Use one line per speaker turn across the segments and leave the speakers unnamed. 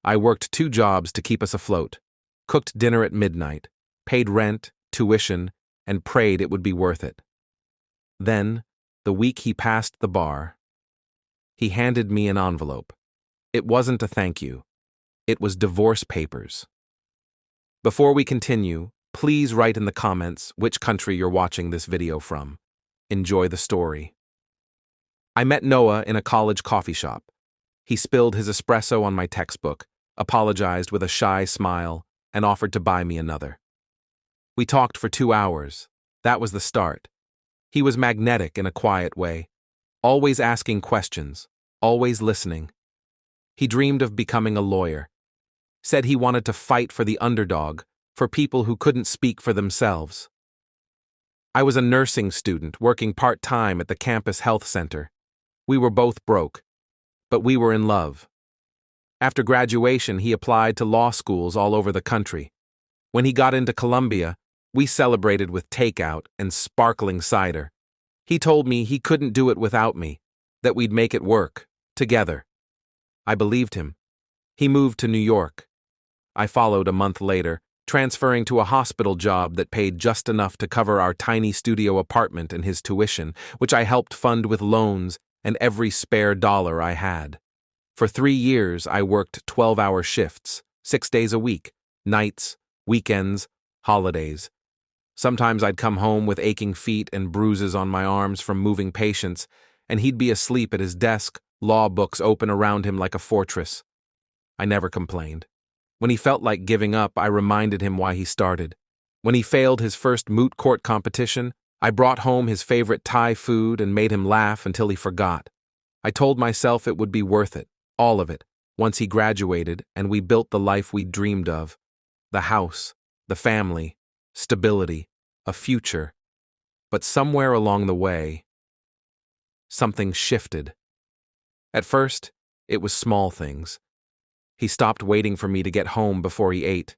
I worked 2 jobs to keep us afloat, cooked dinner at midnight, paid rent, tuition, and prayed it would be worth it. Then, the week he passed the bar, he handed me an envelope. It wasn't a thank you. It was divorce papers. Before we continue, please write in the comments which country you're watching this video from. Enjoy the story. I met Noah in a college coffee shop. He spilled his espresso on my textbook, apologized with a shy smile, and offered to buy me another. We talked for 2 hours. That was the start. He was magnetic in a quiet way, always asking questions, always listening. He dreamed of becoming a lawyer. Said he wanted to fight for the underdog, for people who couldn't speak for themselves. I was a nursing student working part-time at the campus health center. We were both broke, but we were in love. After graduation, he applied to law schools all over the country. When he got into Columbia, we celebrated with takeout and sparkling cider. He told me he couldn't do it without me, that we'd make it work, together. I believed him. He moved to New York. I followed a month later, transferring to a hospital job that paid just enough to cover our tiny studio apartment and his tuition, which I helped fund with loans and every spare dollar I had. For 3 years, I worked 12-hour shifts, 6 days a week, nights, weekends, holidays. Sometimes I'd come home with aching feet and bruises on my arms from moving patients, and he'd be asleep at his desk, law books open around him like a fortress. I never complained. When he felt like giving up, I reminded him why he started. When he failed his first moot court competition, I brought home his favorite Thai food and made him laugh until he forgot. I told myself it would be worth it, all of it, once he graduated and we built the life we dreamed of. The house, the family, stability, a future. But somewhere along the way, something shifted. At first, it was small things. He stopped waiting for me to get home before he ate.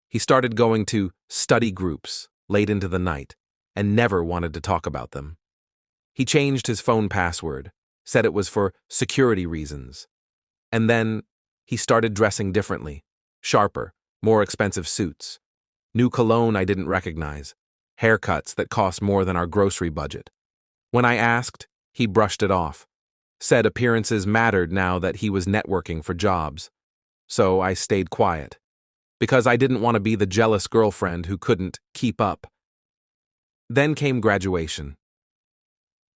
He started going to study groups late into the night and never wanted to talk about them. He changed his phone password, said it was for security reasons. And then he started dressing differently, sharper, more expensive suits, new cologne I didn't recognize, haircuts that cost more than our grocery budget. When I asked, he brushed it off, said appearances mattered now that he was networking for jobs. So I stayed quiet, because I didn't want to be the jealous girlfriend who couldn't keep up. Then came graduation.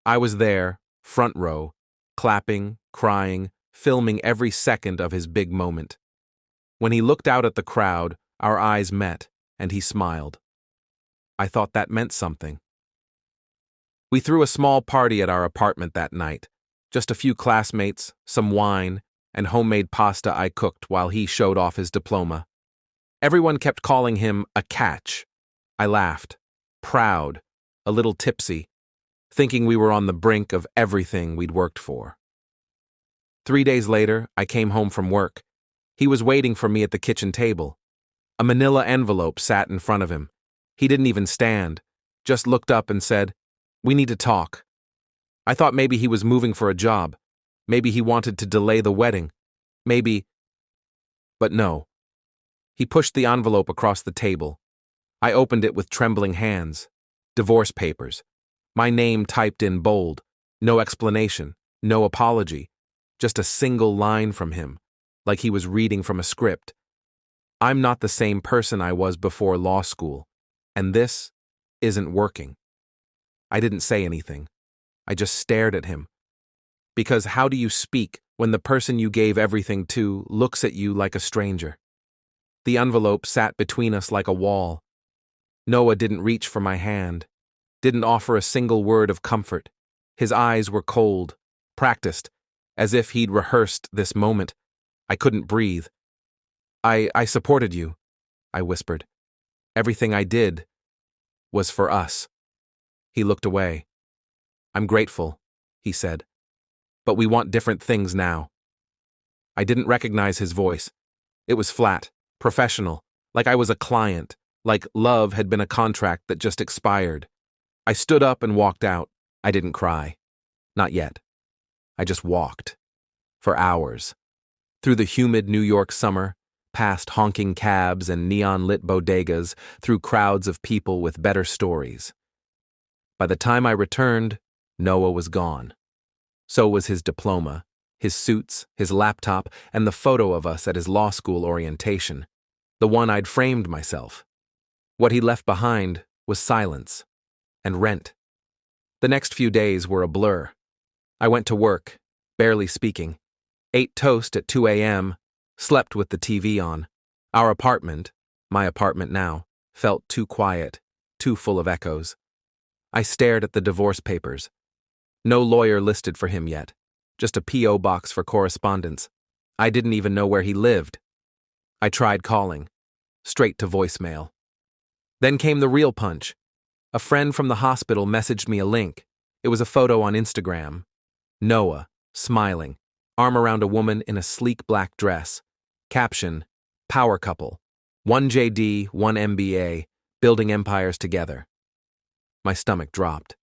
I was there, front row, clapping, crying, filming every second of his big moment. When he looked out at the crowd, our eyes met, and he smiled. I thought that meant something. We threw a small party at our apartment that night, just a few classmates, some wine, and homemade pasta I cooked while he showed off his diploma. Everyone kept calling him a catch. I laughed, proud, a little tipsy, thinking we were on the brink of everything we'd worked for. 3 days later, I came home from work. He was waiting for me at the kitchen table. A manila envelope sat in front of him. He didn't even stand, just looked up and said, "We need to talk." I thought maybe he was moving for a job. Maybe he wanted to delay the wedding. Maybe. But no. He pushed the envelope across the table. I opened it with trembling hands. Divorce papers. My name typed in bold. No explanation. No apology. Just a single line from him, like he was reading from a script. I'm not the same person I was before law school, and this isn't working. I didn't say anything. I just stared at him. Because how do you speak when the person you gave everything to looks at you like a stranger? The envelope sat between us like a wall. Noah didn't reach for my hand, didn't offer a single word of comfort. His eyes were cold, practiced, as if he'd rehearsed this moment. I couldn't breathe. I supported you, I whispered. Everything I did was for us. He looked away. I'm grateful, he said. But we want different things now. I didn't recognize his voice. It was flat, professional, like I was a client, like love had been a contract that just expired. I stood up and walked out. I didn't cry. Not yet. I just walked. For hours. Through the humid New York summer, past honking cabs and neon-lit bodegas, through crowds of people with better stories. By the time I returned, Noah was gone. So was his diploma, his suits, his laptop, and the photo of us at his law school orientation, the one I'd framed myself. What he left behind was silence and rent. The next few days were a blur. I went to work, barely speaking, ate toast at 2 a.m., slept with the TV on. Our apartment, my apartment now, felt too quiet, too full of echoes. I stared at the divorce papers. No lawyer listed for him yet, just a P.O. box for correspondence. I didn't even know where he lived. I tried calling, straight to voicemail. Then came the real punch. A friend from the hospital messaged me a link. It was a photo on Instagram. Noah, smiling, arm around a woman in a sleek black dress. Caption, power couple. 1 JD, 1 MBA, building empires together. My stomach dropped.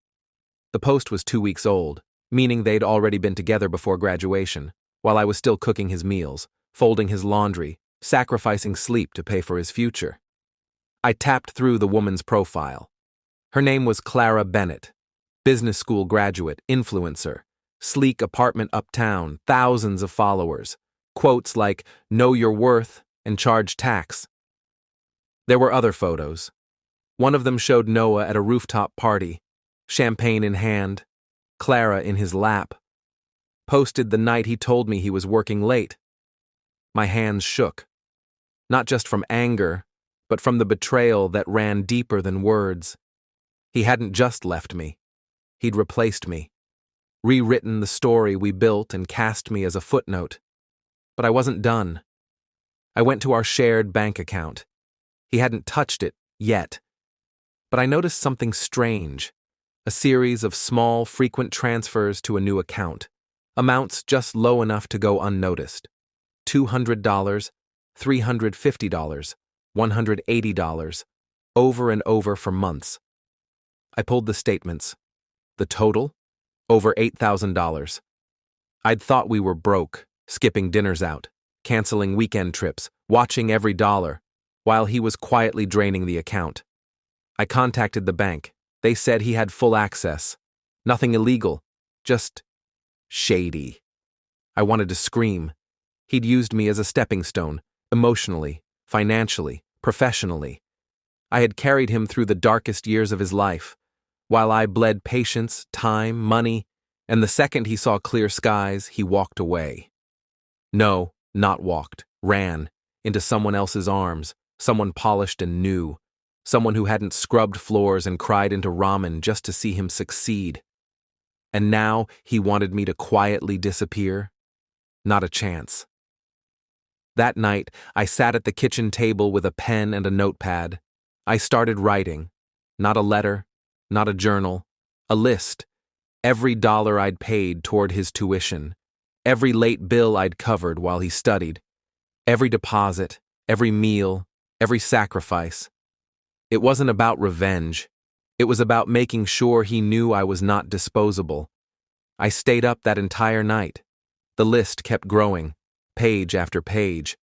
The post was 2 weeks old, meaning they'd already been together before graduation, while I was still cooking his meals, folding his laundry, sacrificing sleep to pay for his future. I tapped through the woman's profile. Her name was Clara Bennett, business school graduate, influencer, sleek apartment uptown, thousands of followers, quotes like, "Know your worth and charge tax." There were other photos. One of them showed Noah at a rooftop party, champagne in hand, Clara in his lap. Posted the night he told me he was working late. My hands shook. Not just from anger, but from the betrayal that ran deeper than words. He hadn't just left me. He'd replaced me, rewritten the story we built and cast me as a footnote. But I wasn't done. I went to our shared bank account. He hadn't touched it yet. But I noticed something strange. A series of small, frequent transfers to a new account. Amounts just low enough to go unnoticed. $200, $350, $180, over and over for months. I pulled the statements. The total? Over $8,000. I'd thought we were broke, skipping dinners out, canceling weekend trips, watching every dollar, while he was quietly draining the account. I contacted the bank. They said he had full access. Nothing illegal, just shady. I wanted to scream. He'd used me as a stepping stone, emotionally, financially, professionally. I had carried him through the darkest years of his life, while I bled patience, time, money, and the second he saw clear skies, he walked away. No, not walked, ran, into someone else's arms, someone polished and new, someone who hadn't scrubbed floors and cried into ramen just to see him succeed. And now he wanted me to quietly disappear? Not a chance. That night, I sat at the kitchen table with a pen and a notepad. I started writing. Not a letter, not a journal, a list. Every dollar I'd paid toward his tuition, every late bill I'd covered while he studied, every deposit, every meal, every sacrifice. It wasn't about revenge. It was about making sure he knew I was not disposable. I stayed up that entire night. The list kept growing, page after page.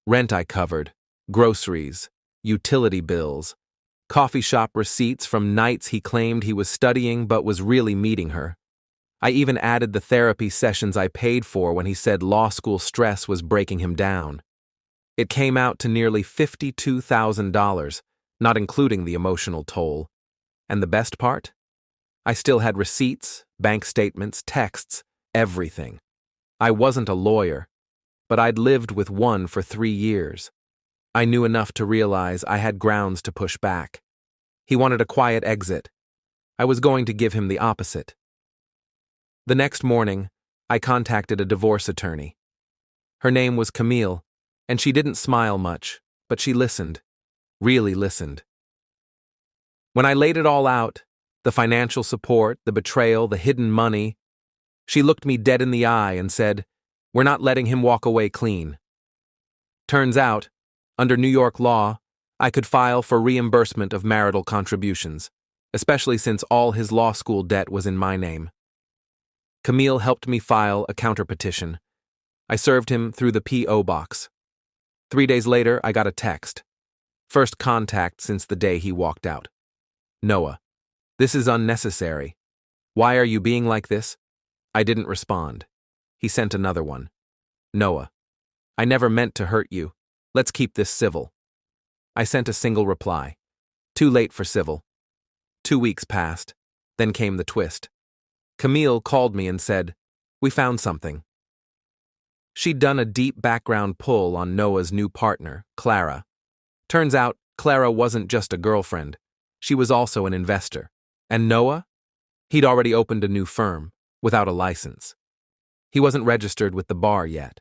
Rent I covered, groceries, utility bills, coffee shop receipts from nights he claimed he was studying but was really meeting her. I even added the therapy sessions I paid for when he said law school stress was breaking him down. It came out to nearly $52,000, not including the emotional toll. And the best part? I still had receipts, bank statements, texts, everything. I wasn't a lawyer, but I'd lived with one for 3 years. I knew enough to realize I had grounds to push back. He wanted a quiet exit. I was going to give him the opposite. The next morning, I contacted a divorce attorney. Her name was Camille, and she didn't smile much, but she listened, really listened. When I laid it all out, the financial support, the betrayal, the hidden money, she looked me dead in the eye and said, "We're not letting him walk away clean." Turns out, under New York law, I could file for reimbursement of marital contributions, especially since all his law school debt was in my name. Camille helped me file a counterpetition. I served him through the P.O. box. 3 days later, I got a text. First contact since the day he walked out. Noah, this is unnecessary. Why are you being like this? I didn't respond. He sent another one. Noah, I never meant to hurt you. Let's keep this civil. I sent a single reply. Too late for civil. 2 weeks passed. Then came the twist. Camille called me and said, "We found something." She'd done a deep background pull on Noah's new partner, Clara. Turns out, Clara wasn't just a girlfriend. She was also an investor. And Noah? He'd already opened a new firm, without a license. He wasn't registered with the bar yet.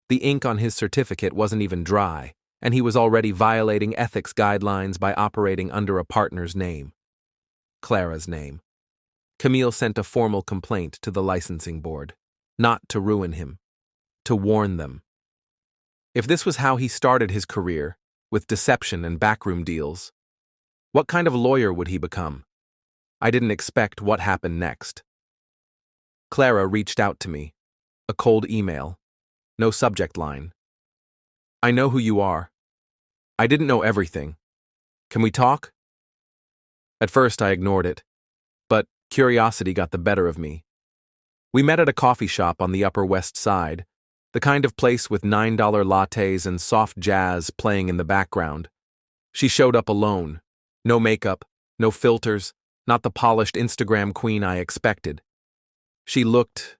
The ink on his certificate wasn't even dry, and he was already violating ethics guidelines by operating under a partner's name. Clara's name. Camille sent a formal complaint to the licensing board, not to ruin him, to warn them. If this was how he started his career, with deception and backroom deals, what kind of lawyer would he become? I didn't expect what happened next. Clara reached out to me. A cold email. No subject line. I know who you are. I didn't know everything. Can we talk? At first I ignored it, but curiosity got the better of me. We met at a coffee shop on the Upper West Side, the kind of place with $9 lattes and soft jazz playing in the background. She showed up alone. No makeup, no filters, not the polished Instagram queen I expected. She looked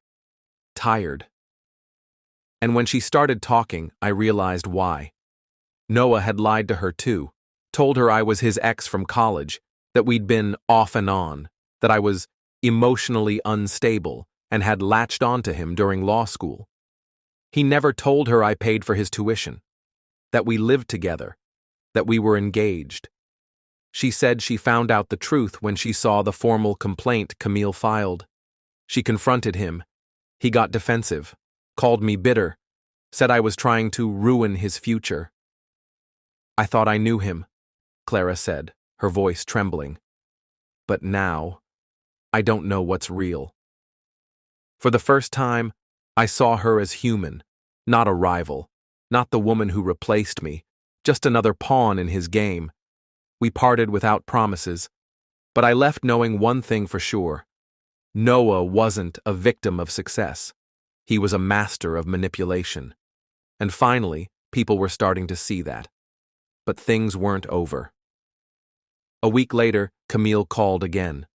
tired. And when she started talking, I realized why. Noah had lied to her too, told her I was his ex from college, that we'd been off and on, that I was emotionally unstable and had latched onto him during law school. He never told her I paid for his tuition, that we lived together, that we were engaged. She said she found out the truth when she saw the formal complaint Camille filed. She confronted him. He got defensive, called me bitter, said I was trying to ruin his future. I thought I knew him, Clara said, her voice trembling. But now, I don't know what's real. For the first time, I saw her as human, not a rival, not the woman who replaced me, just another pawn in his game. We parted without promises, but I left knowing one thing for sure. Noah wasn't a victim of success. He was a master of manipulation. And finally, people were starting to see that. But things weren't over. A week later, Camille called again.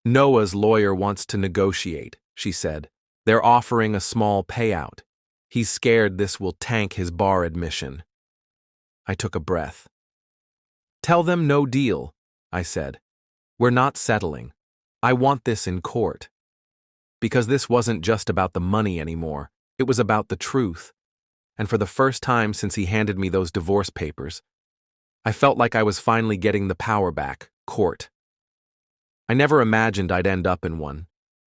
Noah's lawyer wants to negotiate, she said. They're offering a small payout. He's scared this will tank his bar admission. I took a breath. Tell them no deal, I said. We're not settling. I want this in court. Because this wasn't just about the money anymore. It was about the truth. And for the first time since he handed me those divorce papers, I felt like I was finally getting the power back, court. I never imagined I'd end up in one.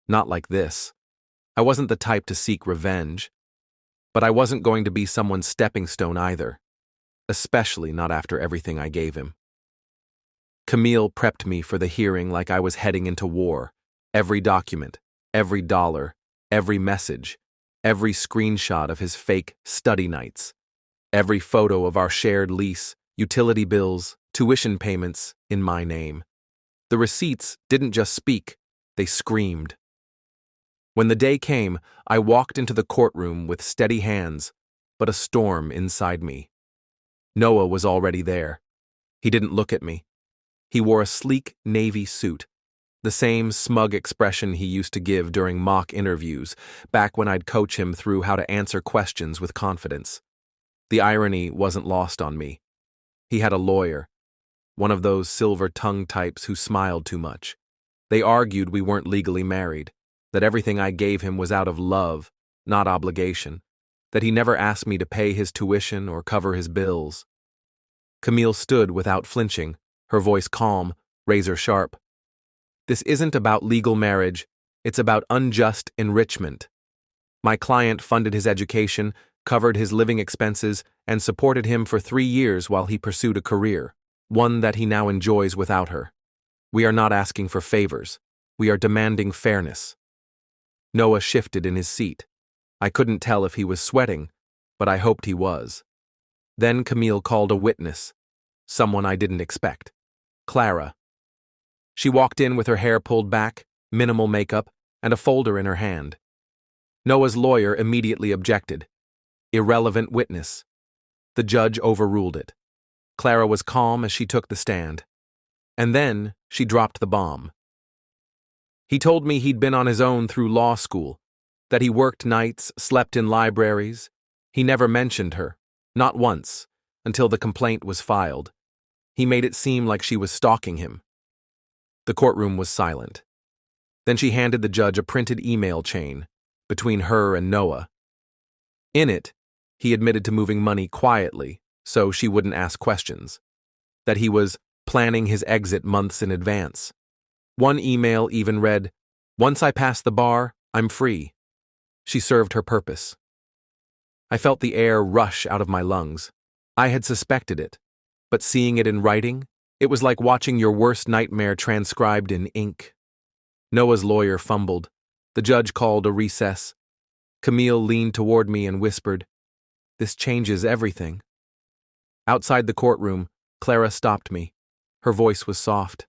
Not like this. I wasn't the type to seek revenge. But I wasn't going to be someone's stepping stone either. Especially not after everything I gave him. Camille prepped me for the hearing like I was heading into war. Every document, every dollar, every message, every screenshot of his fake study nights, every photo of our shared lease, utility bills, tuition payments in my name. The receipts didn't just speak, they screamed. When the day came, I walked into the courtroom with steady hands, but a storm inside me. Noah was already there. He didn't look at me. He wore a sleek navy suit, the same smug expression he used to give during mock interviews, back when I'd coach him through how to answer questions with confidence. The irony wasn't lost on me. He had a lawyer, one of those silver-tongued types who smiled too much. They argued we weren't legally married, that everything I gave him was out of love, not obligation, that he never asked me to pay his tuition or cover his bills. Camille stood without flinching, her voice calm, razor-sharp. This isn't about legal marriage, it's about unjust enrichment. My client funded his education, covered his living expenses, and supported him for 3 years while he pursued a career, one that he now enjoys without her. We are not asking for favors. We are demanding fairness. Noah shifted in his seat. I couldn't tell if he was sweating, but I hoped he was. Then Camille called a witness, someone I didn't expect. Clara. She walked in with her hair pulled back, minimal makeup, and a folder in her hand. Noah's lawyer immediately objected. Irrelevant witness. The judge overruled it. Clara was calm as she took the stand. And then she dropped the bomb. He told me he'd been on his own through law school, that he worked nights, slept in libraries. He never mentioned her, not once, until the complaint was filed. He made it seem like she was stalking him. The courtroom was silent. Then she handed the judge a printed email chain between her and Noah. In it, he admitted to moving money quietly so she wouldn't ask questions, that he was planning his exit months in advance. One email even read, "Once I pass the bar, I'm free." She served her purpose. I felt the air rush out of my lungs. I had suspected it, but seeing it in writing, it was like watching your worst nightmare transcribed in ink. Noah's lawyer fumbled. The judge called a recess. Camille leaned toward me and whispered, "This changes everything." Outside the courtroom, Clara stopped me. Her voice was soft.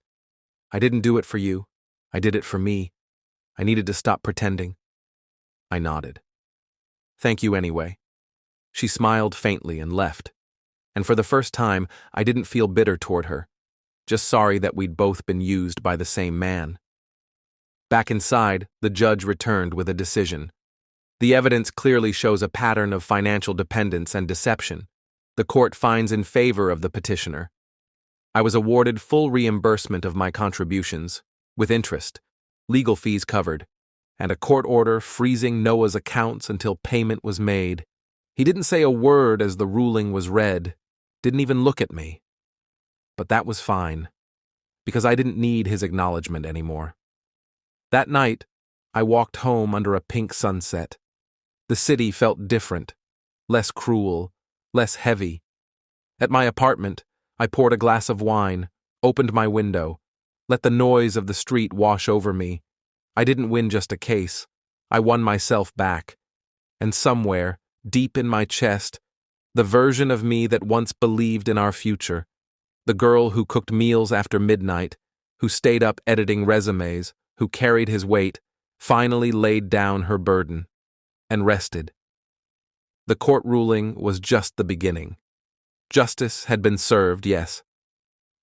"I didn't do it for you. I did it for me. I needed to stop pretending." I nodded. "Thank you anyway." She smiled faintly and left. And for the first time, I didn't feel bitter toward her, just sorry that we'd both been used by the same man. Back inside, the judge returned with a decision. The evidence clearly shows a pattern of financial dependence and deception. The court finds in favor of the petitioner. I was awarded full reimbursement of my contributions, with interest, legal fees covered, and a court order freezing Noah's accounts until payment was made. He didn't say a word as the ruling was read, didn't even look at me. But that was fine, because I didn't need his acknowledgement anymore. That night, I walked home under a pink sunset. The city felt different, less cruel, less heavy. At my apartment, I poured a glass of wine, opened my window, let the noise of the street wash over me. I didn't win just a case. I won myself back. And somewhere, deep in my chest, the version of me that once believed in our future, the girl who cooked meals after midnight, who stayed up editing resumes, who carried his weight, finally laid down her burden and rested. The court ruling was just the beginning. Justice had been served, yes,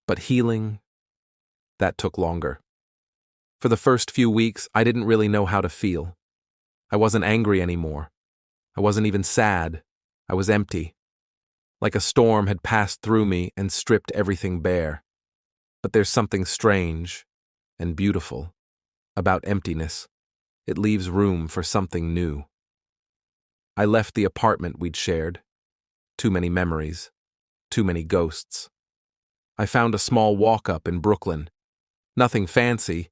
but healing, that took longer. For the first few weeks, I didn't really know how to feel. I wasn't angry anymore. I wasn't even sad. I was empty. Like a storm had passed through me and stripped everything bare. But there's something strange and beautiful about emptiness. It leaves room for something new. I left the apartment we'd shared. Too many memories. Too many ghosts. I found a small walk-up in Brooklyn. Nothing fancy,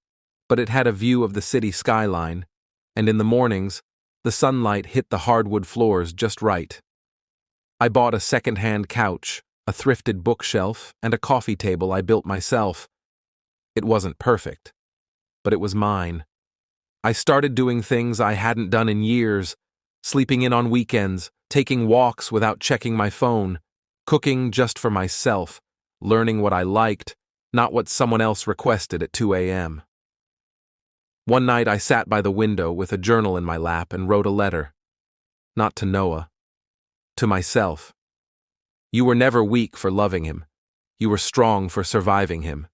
but it had a view of the city skyline, and in the mornings, the sunlight hit the hardwood floors just right. I bought a second-hand couch, a thrifted bookshelf, and a coffee table I built myself. It wasn't perfect, but it was mine. I started doing things I hadn't done in years, sleeping in on weekends, taking walks without checking my phone, cooking just for myself, learning what I liked, not what someone else requested at 2 a.m. One night I sat by the window with a journal in my lap and wrote a letter. Not to Noah. To myself. You were never weak for loving him. You were strong for surviving him.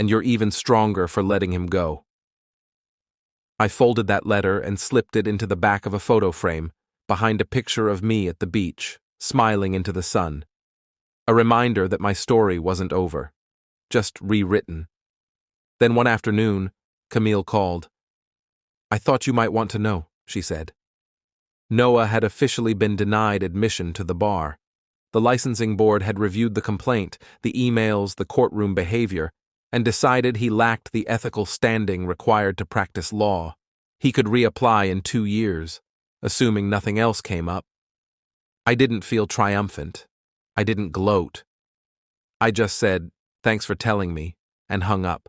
And you're even stronger for letting him go. I folded that letter and slipped it into the back of a photo frame, behind a picture of me at the beach, smiling into the sun. A reminder that my story wasn't over, just rewritten. Then one afternoon, Camille called. "I thought you might want to know," she said. Noah had officially been denied admission to the bar. The licensing board had reviewed the complaint, the emails, the courtroom behavior, and decided he lacked the ethical standing required to practice law. He could reapply in 2 years, assuming nothing else came up. I didn't feel triumphant. I didn't gloat. I just said, "Thanks for telling me," and hung up.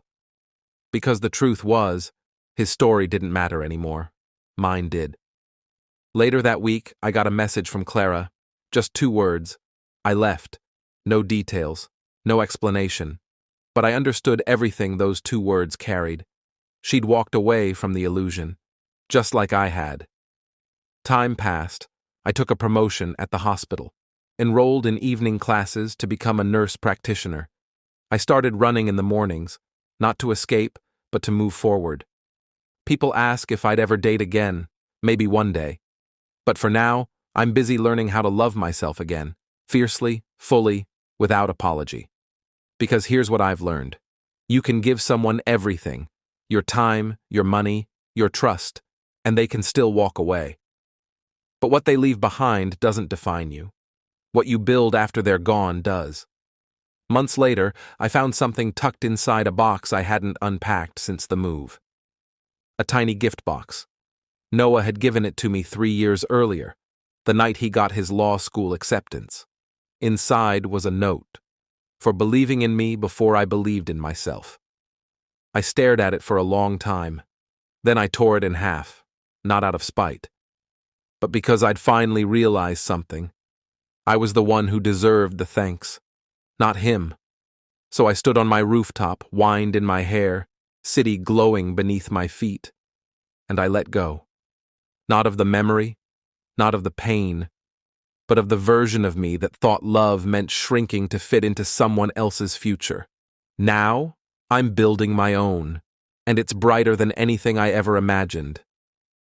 Because the truth was, his story didn't matter anymore. Mine did. Later that week, I got a message from Clara. Just 2 words. I left. No details. No explanation. But I understood everything those 2 words carried. She'd walked away from the illusion, just like I had. Time passed. I took a promotion at the hospital, enrolled in evening classes to become a nurse practitioner. I started running in the mornings, not to escape, but to move forward. People ask if I'd ever date again, maybe one day. But for now, I'm busy learning how to love myself again, fiercely, fully, without apology. Because here's what I've learned. You can give someone everything, your time, your money, your trust, and they can still walk away. But what they leave behind doesn't define you. What you build after they're gone does. Months later, I found something tucked inside a box I hadn't unpacked since the move. A tiny gift box. Noah had given it to me 3 years earlier, the night he got his law school acceptance. Inside was a note, for believing in me before I believed in myself. I stared at it for a long time. Then I tore it in half, not out of spite, but because I'd finally realized something. I was the one who deserved the thanks, not him. So I stood on my rooftop, wind in my hair, city glowing beneath my feet, and I let go. Not of the memory, not of the pain, but of the version of me that thought love meant shrinking to fit into someone else's future. Now, I'm building my own, and it's brighter than anything I ever imagined.